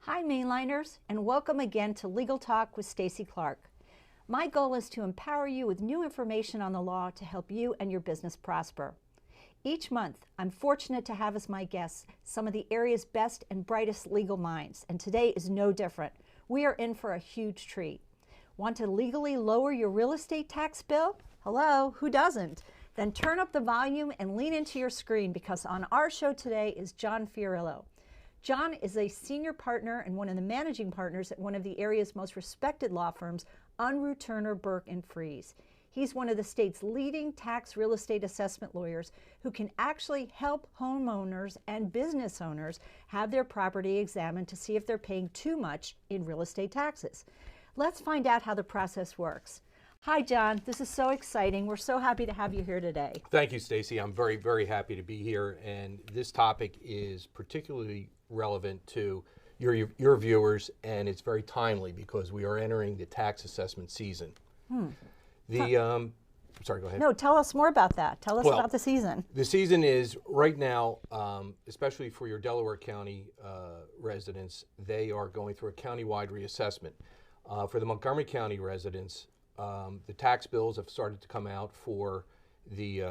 Hi Mainliners, and welcome again to Legal Talk with Stacy Clark. My goal is to empower you with new information on the law to help you and your business prosper. Each month, I'm fortunate to have as my guests some of the area's best and brightest legal minds, and today is no different. We are in for a huge treat. Want to legally lower your real estate tax bill? Hello, who doesn't? Then turn up the volume and lean into your screen, because on our show today is John Fiorillo. John is a senior partner and one of the managing partners at one of the area's most respected law firms, Unruh Turner Burke Frees. He's one of the state's leading tax real estate assessment lawyers who can actually help homeowners and business owners have their property examined to see if they're paying too much in real estate taxes. Let's find out how the process works. Hi, John. This is so exciting. We're so happy to have you here today. Thank you, Stacy. I'm very, very happy to be here, and this topic is particularly relevant to your viewers, and it's very timely because we are entering the tax assessment season. Sorry, go ahead. No, tell us more about that. Tell us about the season. The season is right now, especially for your Delaware County residents, they are going through a countywide reassessment. For the Montgomery County residents, the tax bills have started to come out for the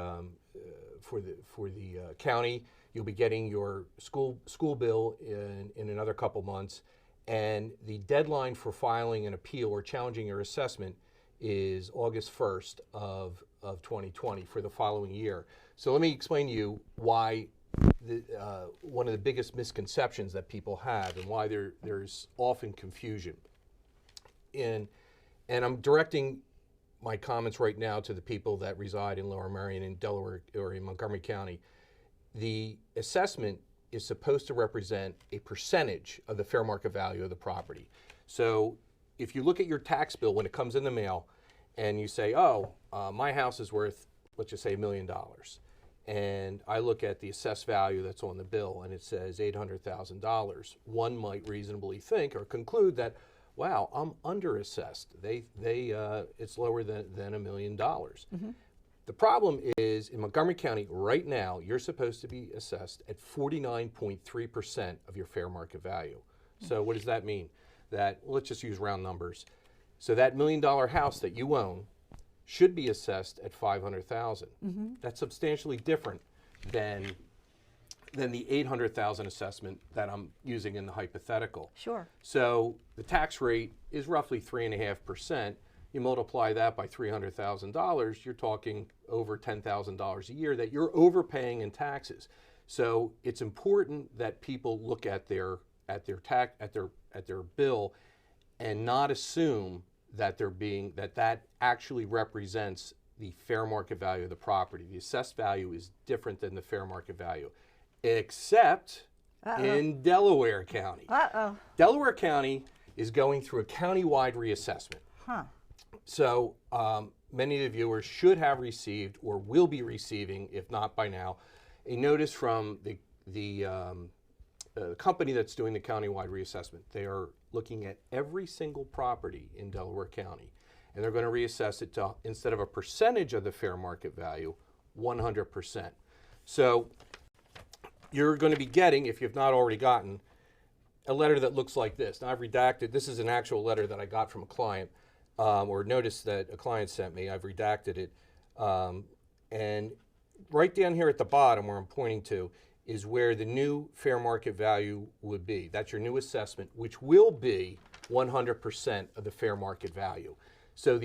county. You'll be getting your school bill in another couple months, and the deadline for filing an appeal or challenging your assessment is August 1st of 2020 for the following year. So let me explain to you why one of the biggest misconceptions that people have and why there's often confusion. And I'm directing my comments right now to the people that reside in Lower Merion, in Delaware, or in Montgomery County. The assessment is supposed to represent a percentage of the fair market value of the property. So if you look at your tax bill when it comes in the mail and you say, my house is worth, let's just say $1 million. And I look at the assessed value that's on the bill and it says $800,000. One might reasonably think or conclude that, wow, I'm underassessed. It's lower than $1 million. Mm-hmm. The problem is in Montgomery County right now, you're supposed to be assessed at 49.3% of your fair market value. So what does that mean? That, let's just use round numbers. So that $1 million house that you own should be assessed at $500,000. Mm-hmm. That's substantially different than the $800,000 assessment that I'm using in the hypothetical. Sure. So the tax rate is roughly 3.5%. You multiply that by $300,000, you're talking over $10,000 a year that you're overpaying in taxes. So it's important that people look at their bill and not assume that that actually represents the fair market value of the property. The assessed value is different than the fair market value, except in Delaware County. Delaware County is going through a countywide reassessment. Huh. So many of the viewers should have received or will be receiving, if not by now, a notice from the company that's doing the countywide reassessment. They are looking at every single property in Delaware County, and they're going to reassess it to, instead of a percentage of the fair market value, 100%. So you're going to be getting, if you've not already gotten, a letter that looks like this. Now I've redacted, this is an actual letter that I got from a client. Or notice that a client sent me. I've redacted it. And right down here at the bottom where I'm pointing to is where the new fair market value would be. That's your new assessment, which will be 100% of the fair market value. So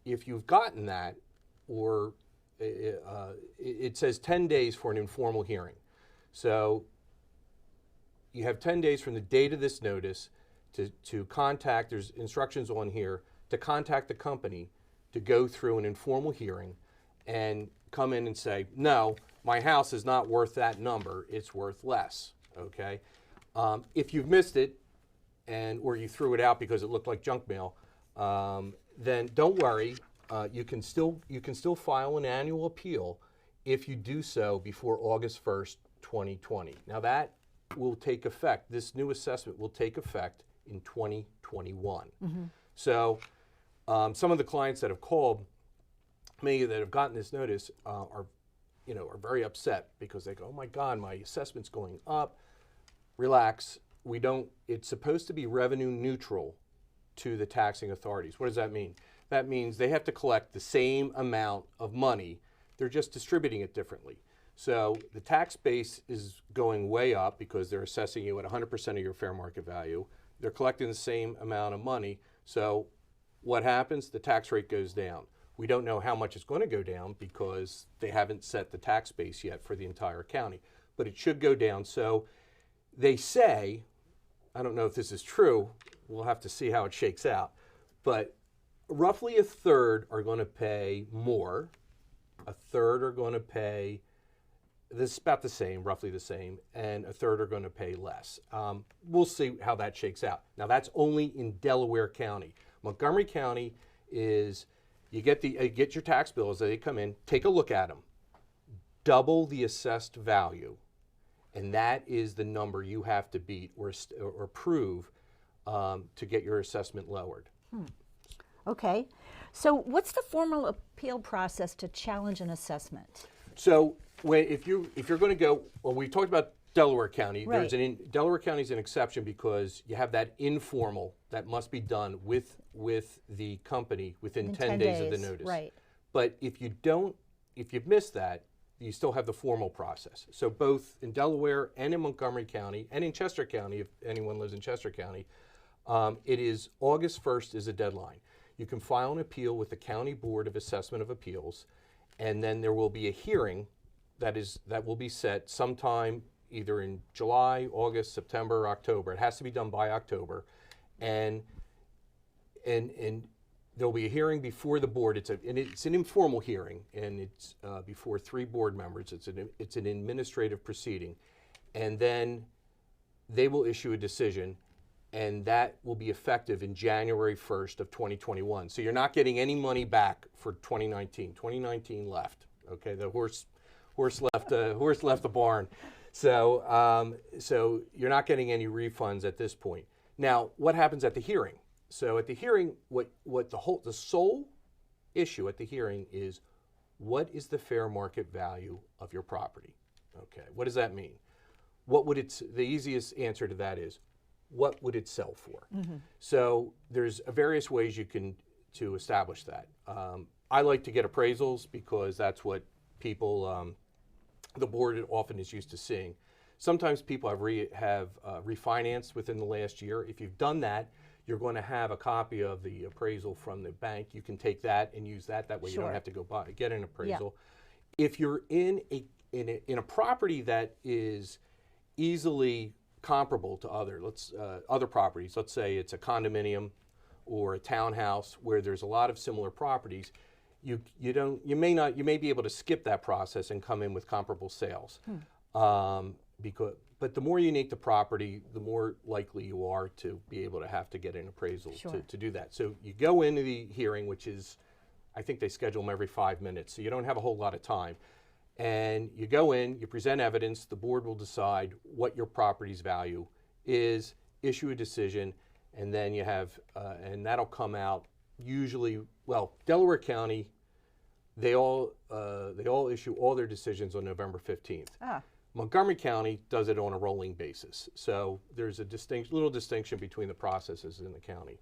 if you've gotten that, or it says 10 days for an informal hearing. So you have 10 days from the date of this notice to contact, there's instructions on here, to contact the company to go through an informal hearing and come in and say, no, my house is not worth that number, it's worth less, okay? If you've missed it, or you threw it out because it looked like junk mail, then don't worry, you can still file an annual appeal if you do so before August 1st, 2020. Now that will take effect, this new assessment will take effect in 2021. Mm-hmm. So some of the clients that have called me that have gotten this notice are very upset because they go, oh my God, my assessment's going up. Relax. we don't, it's supposed to be revenue neutral to the taxing authorities. What does that mean? That means they have to collect the same amount of money, they're just distributing it differently. So the tax base is going way up because they're assessing you at 100% of your fair market value. They're collecting the same amount of money. So what happens? The tax rate goes down. We don't know how much it's going to go down because they haven't set the tax base yet for the entire county, but it should go down. So they say, I don't know if this is true, we'll have to see how it shakes out, but roughly a third are going to pay more, a third are going to pay, this is about the same, roughly the same, and a third are going to pay less. We'll see how that shakes out. Now that's only in Delaware County. Montgomery County is, you get your tax bills as they come in, take a look at them, double the assessed value, and that is the number you have to beat or prove to get your assessment lowered. Okay. So what's the formal appeal process to challenge an assessment? So if you're going to go, well, we talked about Delaware County. Right. Delaware County is an exception because you have that informal that must be done with the company within 10 days of the notice. Right. But if you've missed that, you still have the formal process. So both in Delaware and in Montgomery County and in Chester County, if anyone lives in Chester County, it is August 1st is a deadline. You can file an appeal with the County Board of Assessment of Appeals, and then there will be a hearing that will be set sometime either in July, August, September, October. It has to be done by October, and there'll be a hearing before the board. It's an informal hearing, and it's before 3 board members. It's an administrative proceeding, and then they will issue a decision, and that will be effective in January 1st of 2021. So you're not getting any money back for 2019. 2019 left. Okay, the horse left the barn. So so you're not getting any refunds at this point. Now, what happens at the hearing? So at the hearing, the sole issue at the hearing is, what is the fair market value of your property? Okay, what does that mean? The easiest answer to that is, what would it sell for? Mm-hmm. So there's various ways to establish that. I like to get appraisals because that's what people, the board often is used to seeing. Sometimes people have refinanced within the last year. If you've done that, you're going to have a copy of the appraisal from the bank. You can take that and use that. That way you don't have to go get an appraisal. Yeah. If you're in a property that is easily comparable to other properties, let's say it's a condominium or a townhouse where there's a lot of similar properties, you may be able to skip that process and come in with comparable sales. But the more unique the property, the more likely you are to be able to have to get an appraisal to do that. So you go into the hearing, which is, I think they schedule them every 5 minutes, so you don't have a whole lot of time. And you go in, you present evidence, the board will decide what your property's value is, issue a decision, and then you have, and that'll come out usually, well, Delaware County, they all issue all their decisions on November 15th. Montgomery County does it on a rolling basis. So there's a little distinction between the processes in the county.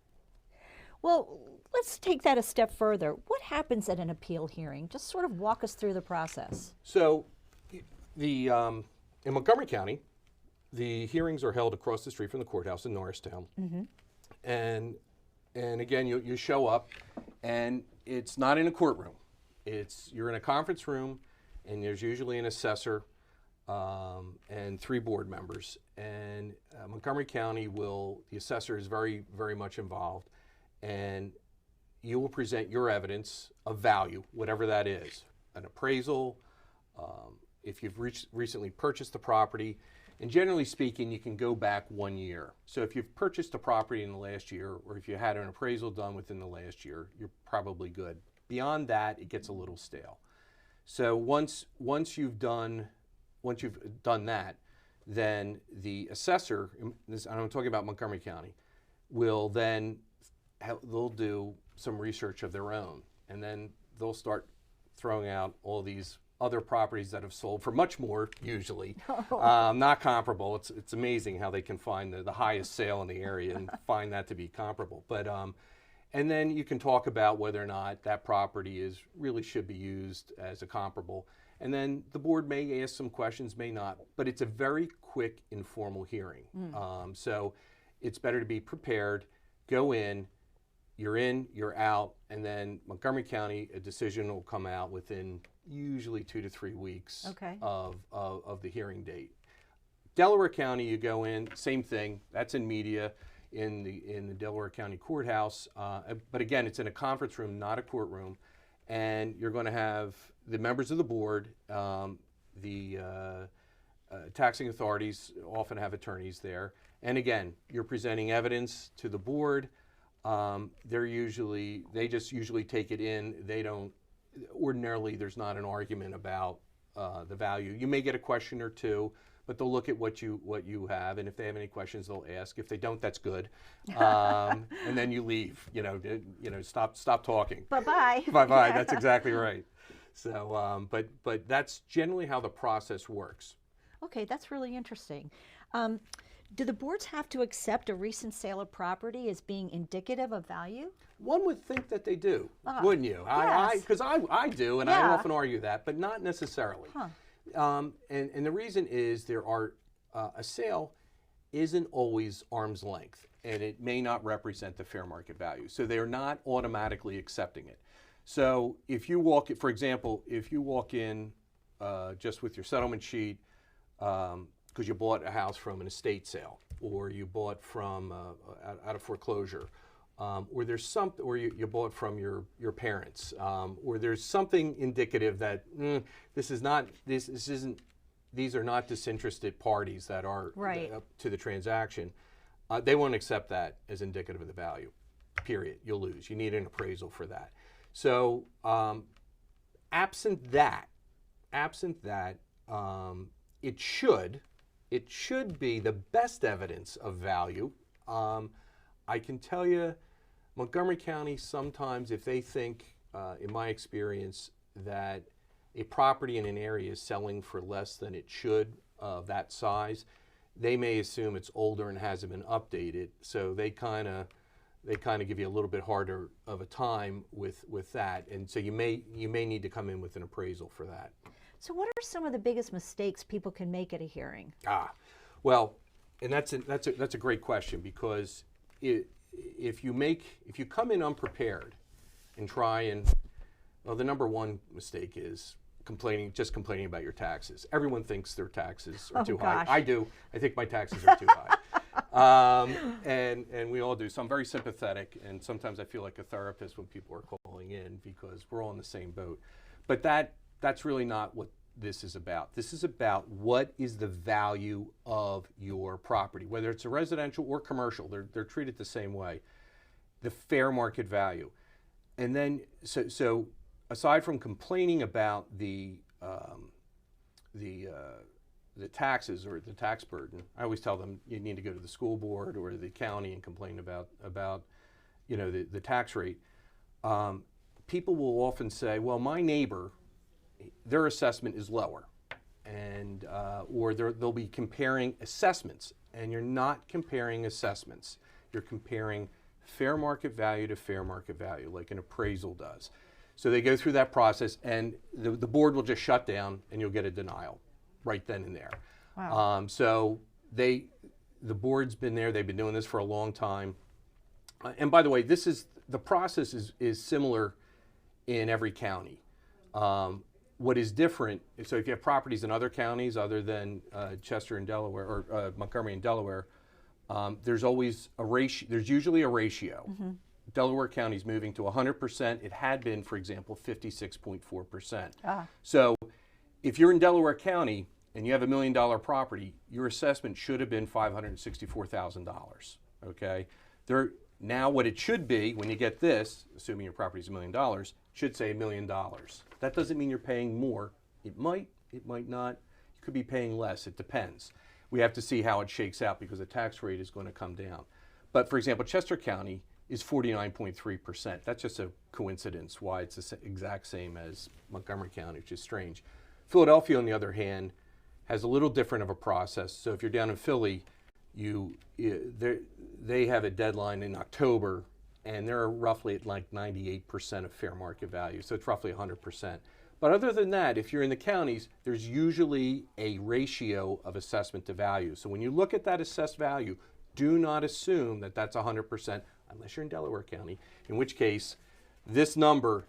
Well, let's take that a step further. What happens at an appeal hearing? Just sort of walk us through the process. So in Montgomery County, the hearings are held across the street from the courthouse in Norristown. Mm-hmm. And again, you show up, and it's not in a courtroom. You're in a conference room, and there's usually an assessor and 3 board members. And Montgomery County the assessor is very, very much involved, and you will present your evidence of value, whatever that is, an appraisal, if you've recently purchased the property, and generally speaking, you can go back 1 year. So if you've purchased a property in the last year, or if you had an appraisal done within the last year, you're probably good. Beyond that, it gets a little stale. So once you've done that, then the assessor, I'm talking about Montgomery County, will then they'll do some research of their own, and then they'll start throwing out all these other properties that have sold for much more, usually. Not comparable. It's amazing how they can find the highest sale in the area and find that to be comparable. But and then you can talk about whether or not that property really should be used as a comparable. And then the board may ask some questions, may not, but it's a very quick, informal hearing. So it's better to be prepared, go in, you're out, and then Montgomery County, a decision will come out within usually 2 to 3 weeks of the hearing date. Delaware County, you go in, same thing, that's in media, in the Delaware County Courthouse, but again, it's in a conference room, not a courtroom, and you're going to have the members of the board, the taxing authorities often have attorneys there, and again, you're presenting evidence to the board. They just usually take it in. They don't, ordinarily there's not an argument about the value. You may get a question or two, but they'll look at what you have, and if they have any questions, they'll ask. If they don't, that's good. And then you leave. Stop talking. Bye-bye. Bye-bye. That's exactly right. So, but that's generally how the process works. Okay, that's really interesting. Do the boards have to accept a recent sale of property as being indicative of value? One would think that they do, wouldn't you? Yes. Because I do, and I often argue that, but not necessarily. And the reason is there are a sale isn't always arm's length, and it may not represent the fair market value. So they're not automatically accepting it. So if you walk, for example, if you walk in just with your settlement sheet, because you bought a house from an estate sale, or you bought from out of foreclosure, or there's something, or you bought from your parents, or there's something indicative that these are not disinterested parties that are to the transaction. They won't accept that as indicative of the value. Period. You'll lose. You need an appraisal for that. So absent that, it should be the best evidence of value. I can tell you, Montgomery County sometimes, if they think, in my experience, that a property in an area is selling for less than it should of that size, they may assume it's older and hasn't been updated. So they kind of give you a little bit harder of a time with that, and so you may need to come in with an appraisal for that. So what are some of the biggest mistakes people can make at a hearing? Well, and that's a great question, because if you come in unprepared and try and, well, the number one mistake is just complaining about your taxes. Everyone thinks their taxes are too high. I do. I think my taxes are too high. And we all do. So I'm very sympathetic, and sometimes I feel like a therapist when people are calling in, because we're all in the same boat. But that's really not what this is about. This is about what is the value of your property, whether it's a residential or commercial. They're treated the same way. The fair market value. And then, so aside from complaining about the taxes or the tax burden, I always tell them you need to go to the school board or the county and complain about the tax rate. People will often say, well, my neighbor, their assessment is lower, and or they'll be comparing assessments, and you're not comparing assessments. You're comparing fair market value to fair market value, like an appraisal does. So they go through that process, and the board will just shut down, and you'll get a denial right then and there. Wow. So the board's been there. They've been doing this for a long time. And by the way, the process is similar in every county. What is different, so if you have properties in other counties other than Chester and Delaware, or Montgomery and Delaware, there's always a ratio. There's usually a ratio. Mm-hmm. Delaware County is moving to 100%. It had been, for example, 56.4%. So if you're in Delaware County and you have $1 million property, your assessment should have been $564,000. Okay. Now what it should be when you get this, assuming your property is $1 million, should say $1 million. That doesn't mean you're paying more. It might not. You could be paying less. It depends. We have to see how it shakes out, because the tax rate is going to come down. But for example, Chester County is 49.3%. That's just a coincidence why it's the exact same as Montgomery County, which is strange. Philadelphia, on the other hand, has a little different of a process. So if you're down in Philly, they have a deadline in October, and they're roughly at like 98% of fair market value. So it's roughly 100%. But other than that, if you're in the counties, there's usually a ratio of assessment to value. So when you look at that assessed value, do not assume that that's 100%, unless you're in Delaware County, in which case, this number,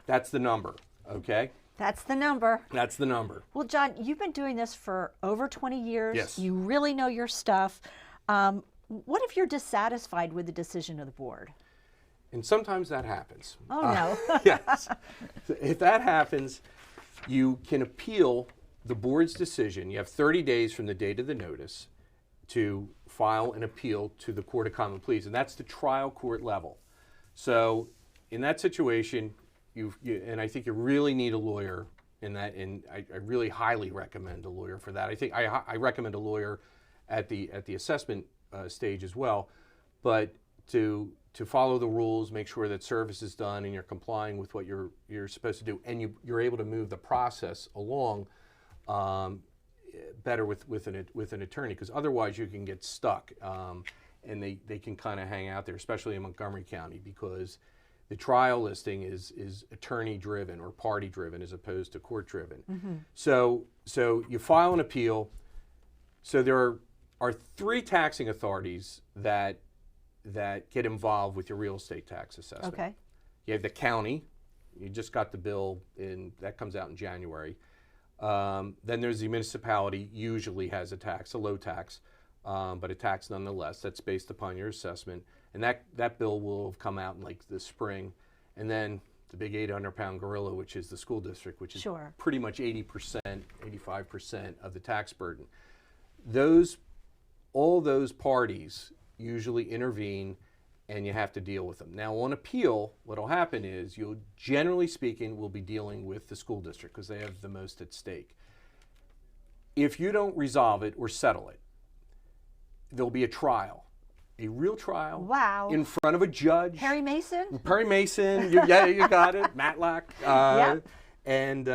that's the number, okay? That's the number. That's the number. Well, John, you've been doing this for over 20 years. Yes. You really know your stuff. What if you're dissatisfied with the decision of the board? And sometimes that happens. Oh, no. Yes. If that happens, you can appeal the board's decision. You have 30 days from the date of the notice to file an appeal to the Court of Common Pleas, and that's the trial court level. So in that situation, and I think you really need a lawyer in that, and I really highly recommend a lawyer for that. I think I recommend a lawyer at the assessment stage as well, but to follow the rules, make sure that service is done and you're complying with what you're supposed to do, and you're able to move the process along better with an attorney, because otherwise you can get stuck, and they can kind of hang out there, especially in Montgomery County, because the trial listing is attorney driven or party driven as opposed to court driven. Mm-hmm. So you file an appeal. So there are 3 taxing authorities that get involved with your real estate tax assessment. Okay. You have the county. You just got the bill that comes out in January. Then there's the municipality, usually has a tax, a low tax, but a tax nonetheless. That's based upon your assessment. And that bill will have come out in like the spring. And then the big 800-pound gorilla, which is the school district, which is Sure. pretty much 80%, 85% of the tax burden. All those parties usually intervene, and you have to deal with them. Now, on appeal, what will happen is you'll, generally speaking, will be dealing with the school district because they have the most at stake. If you don't resolve it or settle it, there'll be a trial, a real trial. Wow. In front of a judge. Perry Mason? Perry Mason, yeah, you got it. Matlock. Yeah. And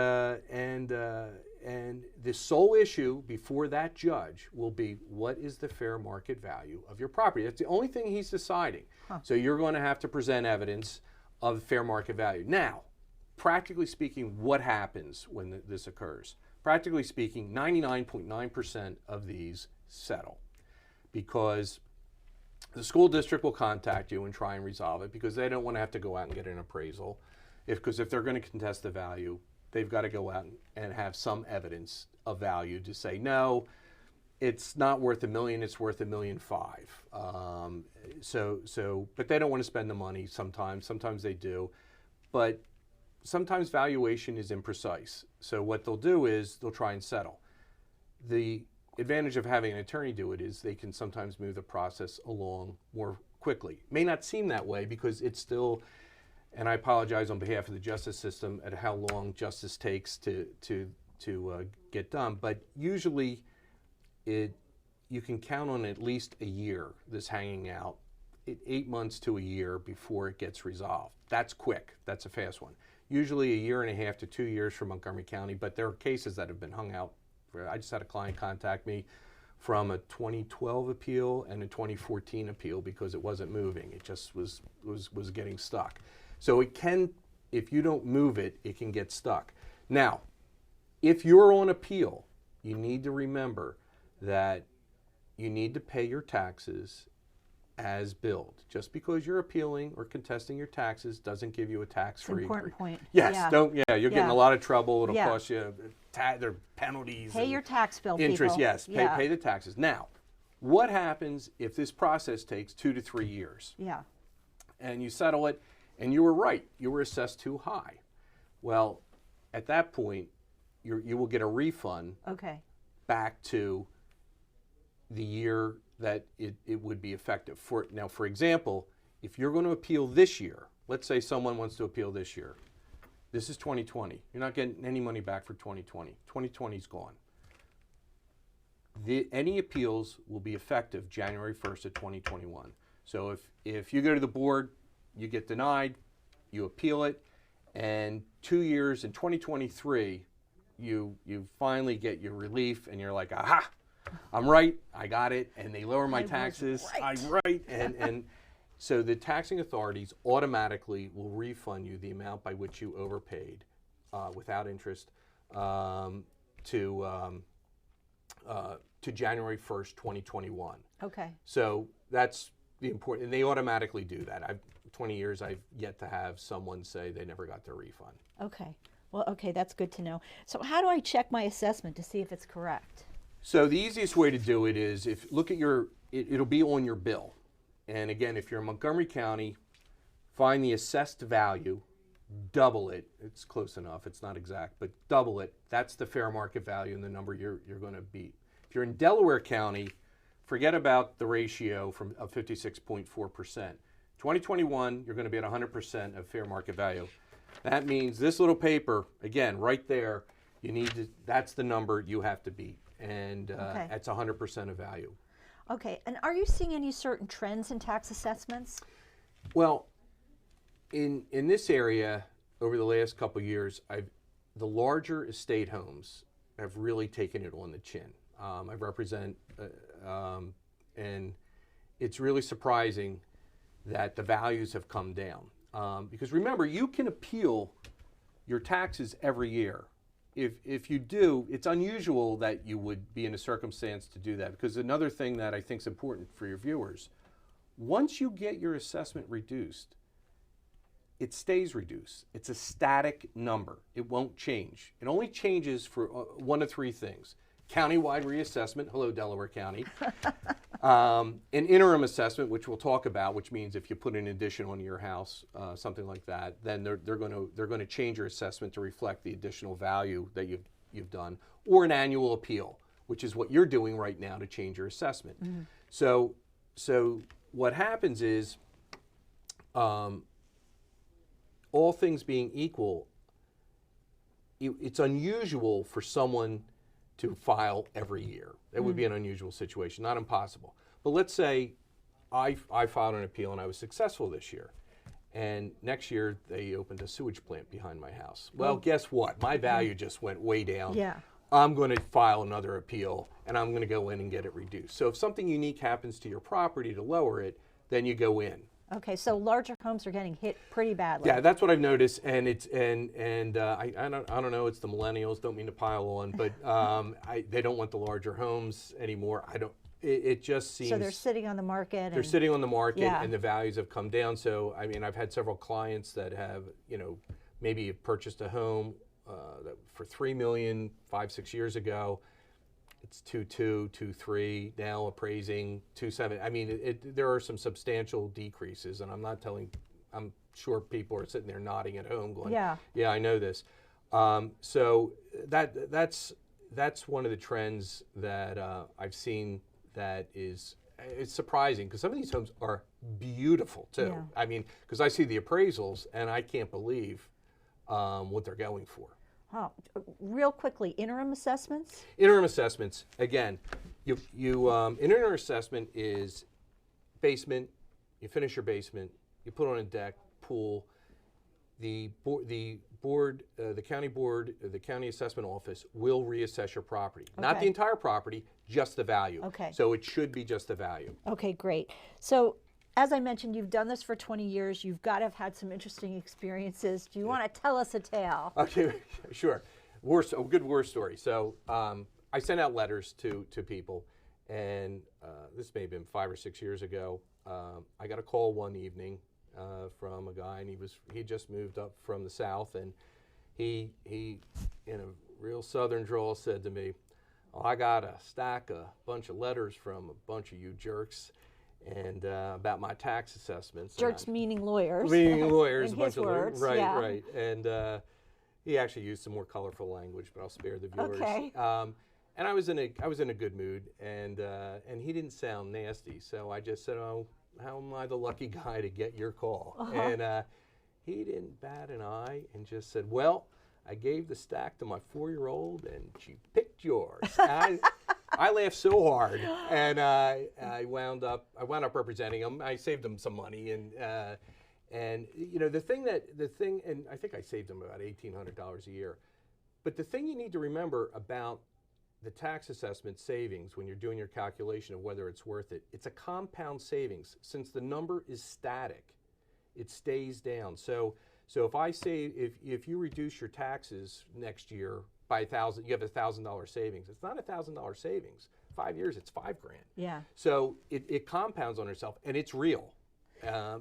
the sole issue before that judge will be, what is the fair market value of your property? That's the only thing he's deciding. Huh. So you're going to have to present evidence of fair market value. Now, practically speaking, what happens when this occurs? Practically speaking, 99.9% of these settle, because the school district will contact you and try and resolve it, because they don't want to have to go out and get an appraisal. Because if they're going to contest the value, they've got to go out and have some evidence of value to say, no, it's not worth $1 million, it's worth $1.5 million. But they don't want to spend the money sometimes. Sometimes they do. But sometimes valuation is imprecise. So what they'll do is they'll try and settle. The advantage of having an attorney do it is they can sometimes move the process along more quickly. May not seem that way because it's still, and I apologize on behalf of the justice system at how long justice takes to get done, but usually you can count on at least a year, this hanging out, 8 months to a year before it gets resolved. That's quick. That's a fast one. Usually 1.5 years to 2 years for Montgomery County, but there are cases that have been hung out. I just had a client contact me from a 2012 appeal and a 2014 appeal because it wasn't moving. It just was getting stuck. So it can, if you don't move it, it can get stuck. Now, if you're on appeal, you need to remember that you need to pay your taxes as billed. Just because you're appealing or contesting your taxes doesn't give you a tax-free. It's an important point. Yes, Yeah. You're getting a lot of trouble. It'll Yeah. cost you, there are penalties. Pay your tax bill, interest, people. yes, Yeah. pay the taxes. Now, what happens if this process takes 2 to 3 years? Yeah. And you settle it, and you were right, you were assessed too high. Well, at that point, you will get a refund Okay. back to the year that it would be effective. Now, for example, if you're going to appeal this year, let's say someone wants to appeal this year. This is 2020. You're not getting any money back for 2020. 2020's gone. Any appeals will be effective January 1st of 2021. So if you go to the board, you get denied, you appeal it, and 2 years in 2023, you finally get your relief, and you're like, aha, I'm right, I got it, and they lower my taxes. I'm right, and so the taxing authorities automatically will refund you the amount by which you overpaid without interest to January 1st, 2021. Okay. So that's the important, and they automatically do that. 20 years, I've yet to have someone say they never got their refund. Okay. Well, okay, that's good to know. So how do I check my assessment to see if it's correct? So the easiest way to do it is look at it'll be on your bill. And again, if you're in Montgomery County, find the assessed value, double it. It's close enough, it's not exact, but double it. That's the fair market value and the number you're going to beat. If you're in Delaware County, forget about the ratio of 56.4%. 2021, you're going to be at 100% of fair market value. That means this little paper, again, right there, that's the number you have to beat. And that's 100% of value. Okay, and are you seeing any certain trends in tax assessments? Well, in this area, over the last couple of years, the larger estate homes have really taken it on the chin. I represent, and it's really surprising that the values have come down. Because remember, you can appeal your taxes every year. If you do, it's unusual that you would be in a circumstance to do that, because another thing that I think is important for your viewers, once you get your assessment reduced, it stays reduced. It's a static number. It won't change. It only changes for one of three things: countywide reassessment, hello Delaware County, an interim assessment, which we'll talk about, which means if you put an addition on your house, something like that, then they're going to change your assessment to reflect the additional value that you've done, or an annual appeal, which is what you're doing right now to change your assessment. Mm-hmm. So what happens is, all things being equal, it's unusual for someone to file every year. That would be an unusual situation, not impossible. But let's say I filed an appeal and I was successful this year, and next year they opened a sewage plant behind my house. Well, guess what? My value just went way down. Yeah. I'm going to file another appeal, and I'm going to go in and get it reduced. So if something unique happens to your property to lower it, then you go in. Okay, so larger homes are getting hit pretty badly. Yeah, that's what I've noticed, and I don't know. It's the millennials. Don't mean to pile on, but they don't want the larger homes anymore. It just seems. So they're sitting on the market. They're sitting on the market, yeah. And the values have come down. So I mean, I've had several clients that have, maybe purchased a home for $3 million 5-6 years ago. It's 2.2, 2.3 now, appraising 2.7. I mean, there are some substantial decreases, and I'm sure people are sitting there nodding at home, going, "Yeah, I know this." So that's one of the trends that I've seen. It's surprising, because some of these homes are beautiful too. Yeah. I mean, because I see the appraisals and I can't believe what they're going for. Oh, real quickly, interim assessments? Interim assessments, again, an interim assessment is basement, you finish your basement, you put on a deck, pool, the county assessment office will reassess your property. Okay. Not the entire property, just the value. Okay. So it should be just the value. Okay, great. So as I mentioned, you've done this for 20 years. You've got to have had some interesting experiences. Do you want to tell us a tale? Okay, sure. A good war story. So I sent out letters to people, and this may have been 5 or 6 years ago. I got a call one evening from a guy, and he just moved up from the South, and he in a real Southern drawl said to me, "Oh, I got a bunch of letters from a bunch of you jerks, and about my tax assessments." Jerks meaning lawyers. Meaning lawyers, in a bunch his words, of lawyers. Right, yeah. right. And he actually used some more colorful language, but I'll spare the viewers. Okay. And I was in a good mood, and he didn't sound nasty, so I just said, "Oh, how am I the lucky guy to get your call?" And he didn't bat an eye and just said, "Well, I gave the stack to my 4-year-old, and she picked yours." I laughed so hard, and I wound up representing him. I saved him some money, and the thing, and I think I saved him about $1,800 a year. But the thing you need to remember about the tax assessment savings when you're doing your calculation of whether it's worth it, it's a compound savings. Since the number is static, it stays down. So if I say, if you reduce your taxes next year by $1,000, you have $1,000 savings. It's not $1,000 savings. 5 years, it's $5,000. Yeah. So it compounds on itself, and it's real.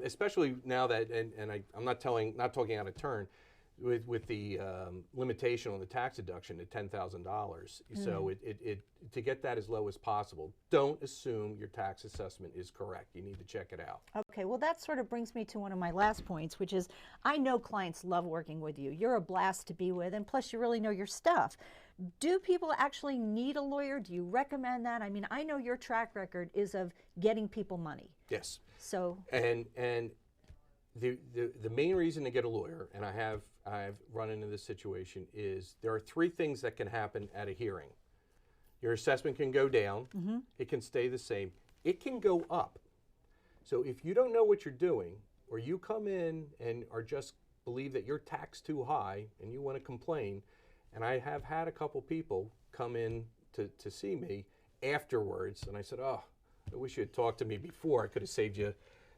Especially now that, and I'm not talking out of turn, with the limitation on the tax deduction at $10,000. So it to get that as low as possible. Don't assume your tax assessment is correct. You need to check it out. Okay, well that sort of brings me to one of my last points, which is I know clients love working with you. You're a blast to be with, and plus you really know your stuff. Do people actually need a lawyer? Do you recommend that? I mean, I know your track record is of getting people money. Yes. So and the main reason to get a lawyer, and I've run into this situation, is there are 3 things that can happen at a hearing. Your assessment can go down, it can stay the same, it can go up. So if you don't know what you're doing, or you come in and are just believe that you're taxed too high and you want to complain, and I have had a couple people come in to see me afterwards, and I said, oh, I wish you had talked to me before. I could have saved you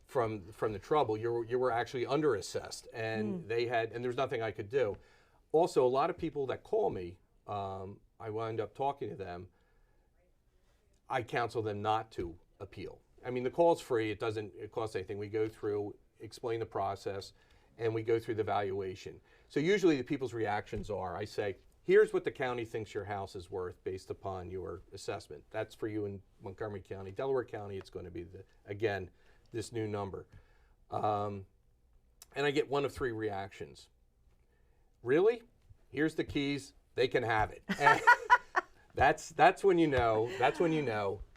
from the trouble. You were actually under-assessed, and and there's nothing I could do. Also, a lot of people that call me, I wind up talking to them. I counsel them not to appeal. I mean, the call's free. It doesn't cost anything. We go through, explain the process, and we go through the valuation. So usually the people's reactions are, I say, here's what the county thinks your house is worth based upon your assessment. That's for you in Montgomery County. Delaware County, it's going to be, again, this new number. And I get 1 of 3 reactions. Really? Here's the keys. They can have it. And that's when you know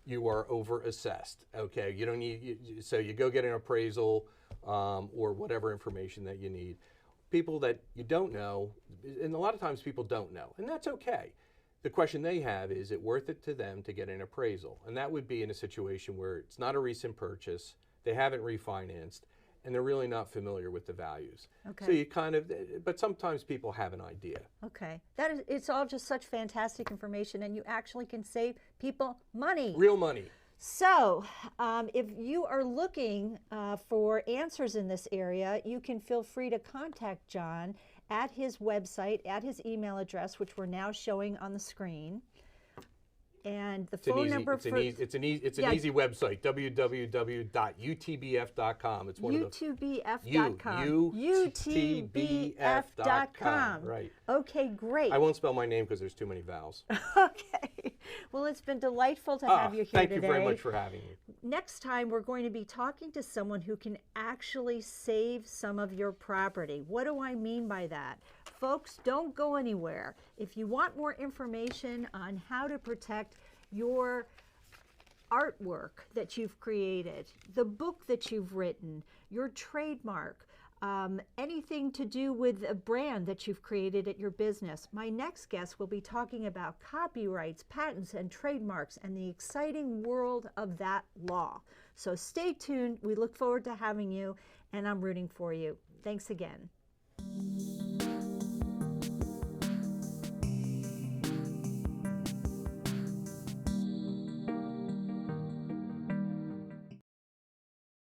you are over-assessed. Okay, you don't need, so you go get an appraisal or whatever information that you need. People that you don't know, and a lot of times people don't know, and that's okay. The question they have is it worth it to them to get an appraisal? And that would be in a situation where it's not a recent purchase, they haven't refinanced, and they're really not familiar with the values. Okay. So you kind of, but sometimes people have an idea. Okay, it's all just such fantastic information, and you actually can save people money. Real money. So if you are looking for answers in this area, you can feel free to contact John at his website, at his email address, which we're now showing on the screen. And the phone number it's an easy website, www.utbf.com. It's one UTBF.com. UTBF.com. Right. Okay, great. I won't spell my name because there's too many vowels. Okay. Well, it's been delightful to have you here thank today. Thank you very much for having me. Next time, we're going to be talking to someone who can actually save some of your property. What do I mean by that? Folks, don't go anywhere. If you want more information on how to protect your artwork that you've created, the book that you've written, your trademark, anything to do with a brand that you've created at your business. My next guest will be talking about copyrights, patents, and trademarks, and the exciting world of that law. So stay tuned. We look forward to having you, and I'm rooting for you. Thanks again.